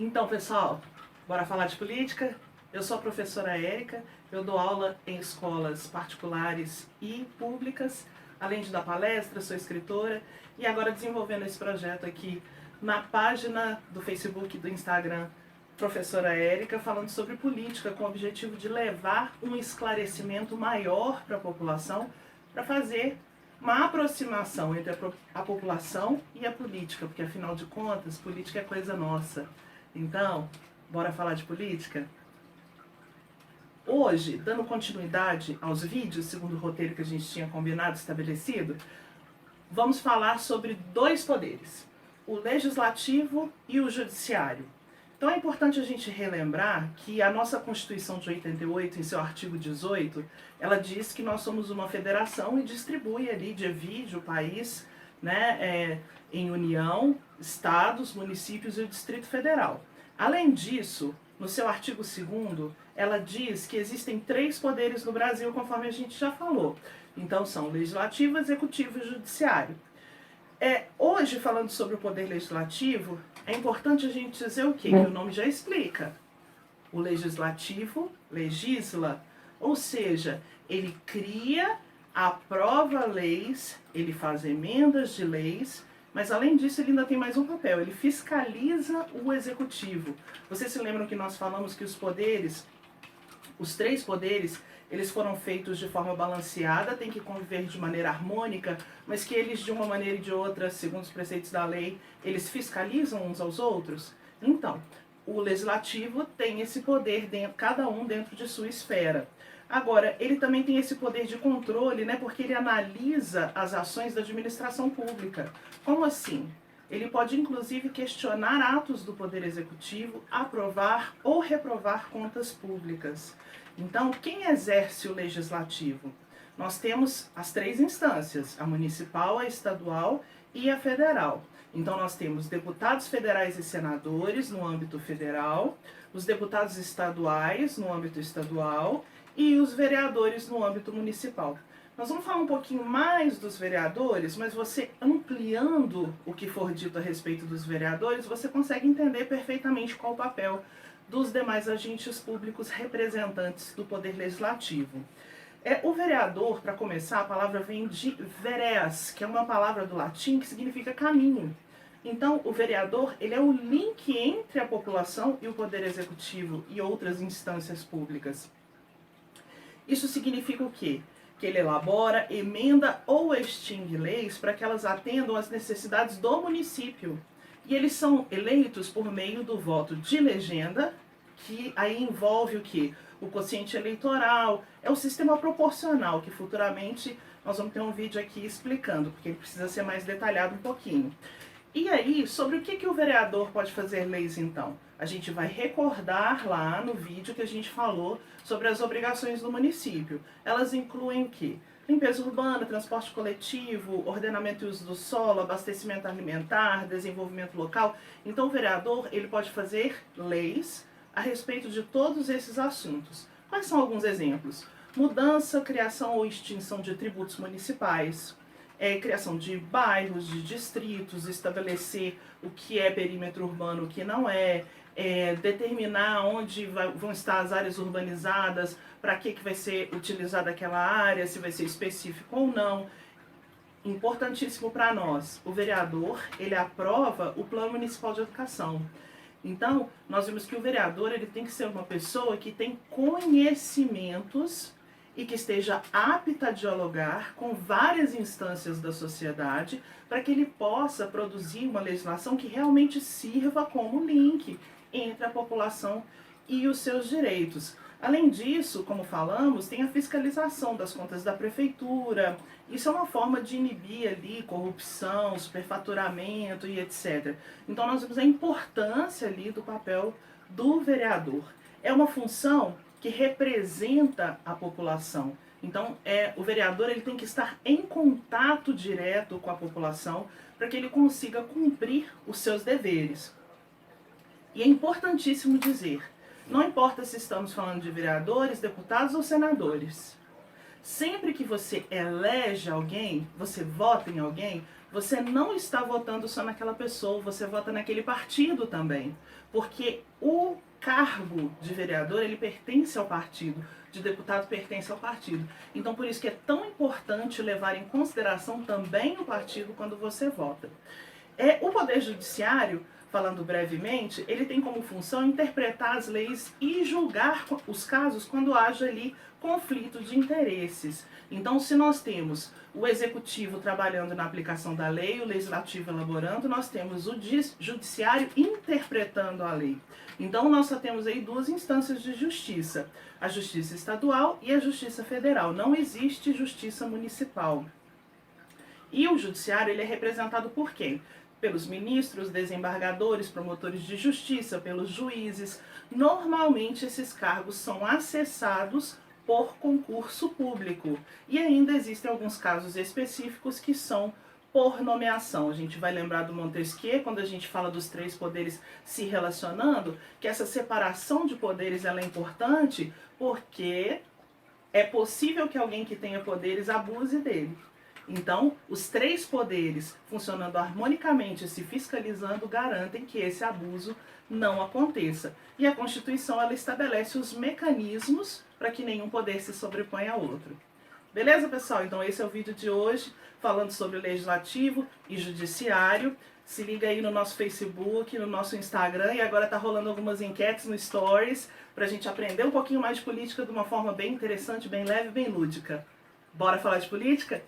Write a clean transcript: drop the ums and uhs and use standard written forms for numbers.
Então, pessoal, bora falar de política? Eu sou a professora Érica, eu dou aula em escolas particulares e públicas, além de dar palestra, sou escritora e agora desenvolvendo esse projeto aqui na página do Facebook e do Instagram Professora Érica, falando sobre política com o objetivo de levar um esclarecimento maior para a população, para fazer uma aproximação entre a população e a política, porque afinal de contas, política é coisa nossa. Então, bora falar de política? Hoje, dando continuidade aos vídeos, segundo o roteiro que a gente tinha combinado, estabelecido, vamos falar sobre dois poderes, o legislativo e o judiciário. Então é importante a gente relembrar que a nossa Constituição de 88, em seu artigo 18, ela diz que nós somos uma federação e distribui ali, divide o país, né, em União, Estados, municípios e o Distrito Federal. Além disso, no seu artigo 2º, ela diz que existem 3 poderes no Brasil, conforme a gente já falou. Então são legislativo, executivo e judiciário. Hoje, falando sobre o poder legislativo, é importante a gente dizer o quê? Que o nome já explica. O legislativo legisla, ou seja, ele cria, aprova leis, ele faz emendas de leis, mas além disso ele ainda tem mais um papel, ele fiscaliza o executivo. Vocês se lembram que nós falamos que os poderes, os 3 poderes, eles foram feitos de forma balanceada, tem que conviver de maneira harmônica, mas que eles, de uma maneira e de outra, segundo os preceitos da lei, eles fiscalizam uns aos outros? Então, o legislativo tem esse poder, cada um dentro de sua esfera. Agora, ele também tem esse poder de controle, né, porque ele analisa as ações da administração pública. Como assim? Ele pode, inclusive, questionar atos do Poder Executivo, aprovar ou reprovar contas públicas. Então, quem exerce o legislativo? Nós temos as 3 instâncias, a municipal, a estadual e a federal. Então, nós temos deputados federais e senadores no âmbito federal, os deputados estaduais no âmbito estadual e os vereadores no âmbito municipal. Nós vamos falar um pouquinho mais dos vereadores, mas você ampliando o que for dito a respeito dos vereadores, você consegue entender perfeitamente qual o papel dos demais agentes públicos representantes do Poder Legislativo. O vereador, para começar, a palavra vem de vereas, que é uma palavra do latim que significa caminho. Então, o vereador, ele é o link entre a população e o Poder Executivo e outras instâncias públicas. Isso significa o quê? Que ele elabora, emenda ou extingue leis para que elas atendam às necessidades do município. E eles são eleitos por meio do voto de legenda, que aí envolve o quê? O quociente eleitoral, é o sistema proporcional, que futuramente nós vamos ter um vídeo aqui explicando, porque ele precisa ser mais detalhado um pouquinho. E aí, sobre o que o vereador pode fazer leis então? A gente vai recordar lá no vídeo que a gente falou sobre as obrigações do município. Elas incluem o quê? Limpeza urbana, transporte coletivo, ordenamento e uso do solo, abastecimento alimentar, desenvolvimento local. Então o vereador, ele pode fazer leis a respeito de todos esses assuntos. Quais são alguns exemplos? Mudança, criação ou extinção de tributos municipais, criação de bairros, de distritos, estabelecer o que é perímetro urbano, o que não é, determinar onde vão estar as áreas urbanizadas, para que vai ser utilizada aquela área, se vai ser específico ou não. Importantíssimo para nós, o vereador, ele aprova o Plano Municipal de Educação. Então, nós vimos que o vereador, ele tem que ser uma pessoa que tem conhecimentos e que esteja apta a dialogar com várias instâncias da sociedade para que ele possa produzir uma legislação que realmente sirva como link entre a população e os seus direitos. Além disso, como falamos, tem a fiscalização das contas da prefeitura. Isso é uma forma de inibir ali corrupção, superfaturamento e etc. Então nós vemos a importância ali do papel do vereador. É uma função que representa a população. Então, o vereador, ele tem que estar em contato direto com a população para que ele consiga cumprir os seus deveres. E é importantíssimo dizer, não importa se estamos falando de vereadores, deputados ou senadores. Sempre que você elege alguém, você vota em alguém, você não está votando só naquela pessoa, você vota naquele partido também. Porque o cargo de vereador, ele pertence ao partido, de deputado pertence ao partido. Então, por isso que é tão importante levar em consideração também o partido quando você vota. O Poder Judiciário, falando brevemente, ele tem como função interpretar as leis e julgar os casos quando haja ali conflito de interesses. Então, se nós temos o Executivo trabalhando na aplicação da lei, o Legislativo elaborando, nós temos o Judiciário interpretando a lei. Então, nós só temos aí duas instâncias de justiça, a Justiça Estadual e a Justiça Federal. Não existe Justiça Municipal. E o Judiciário, ele é representado por quem? Pelos ministros, desembargadores, promotores de justiça, pelos juízes. Normalmente esses cargos são acessados por concurso público. E ainda existem alguns casos específicos que são por nomeação. A gente vai lembrar do Montesquieu, quando a gente fala dos três poderes se relacionando, que essa separação de poderes ela é importante porque é possível que alguém que tenha poderes abuse dele. Então, os três poderes funcionando harmonicamente, se fiscalizando, garantem que esse abuso não aconteça. E a Constituição ela estabelece os mecanismos para que nenhum poder se sobreponha ao outro. Beleza, pessoal? Então esse é o vídeo de hoje, falando sobre Legislativo e Judiciário. Se liga aí no nosso Facebook, no nosso Instagram, e agora tá rolando algumas enquetes no Stories, pra gente aprender um pouquinho mais de política de uma forma bem interessante, bem leve, bem lúdica. Bora falar de política?